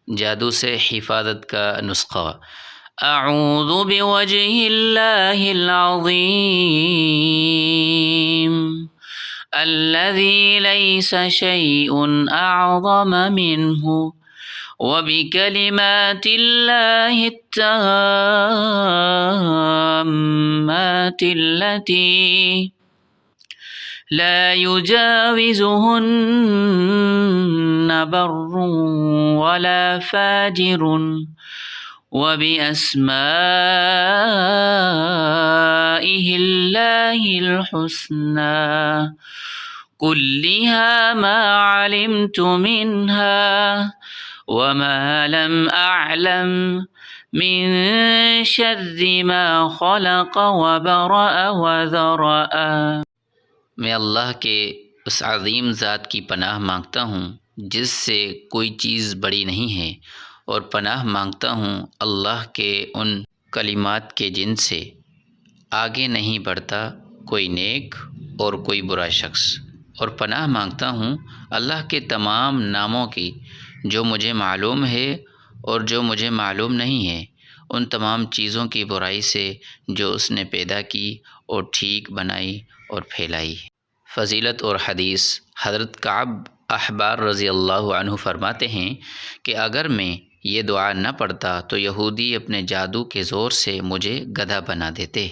जादू से हिफाजत का नुस्खा। अऊज़ु बिवजहिल्लाहिल अज़ीम अल्लज़ी लैसा शैउन अअज़म मिन्हु व बिकलिमातिल्लाहि त्ताम्मातिल्लती ला युजाविज़ुहुन्ना बर्रुन वला फाजिरुन व बिअस्माइहिल्लाहिल हुस्ना कुल्लिहा मा अलिमतु मिन्हा व मा लम अअलम मिन शर्रि मा खलक़ व बरअ व ज़रअ। मैं अल्लाह के उस अज़ीम ज़ात की पनाह मांगता हूँ जिससे कोई चीज़ बड़ी नहीं है, और पनाह मांगता हूँ अल्लाह के उन कलिमात के जिनसे आगे नहीं बढ़ता कोई नेक और कोई बुरा शख्स, और पनाह मांगता हूँ अल्लाह के तमाम नामों की जो मुझे मालूम है और जो मुझे मालूम नहीं है, उन तमाम चीज़ों की बुराई से जो उसने पैदा की और ठीक बनाई और फैलाई। फ़जीलत और हदीस। हज़रत काब अहबार रज़ी अल्लाहु अन्हु फरमाते हैं कि अगर मैं ये दुआ न पढ़ता तो यहूदी अपने जादू के ज़ोर से मुझे गधा बना देते।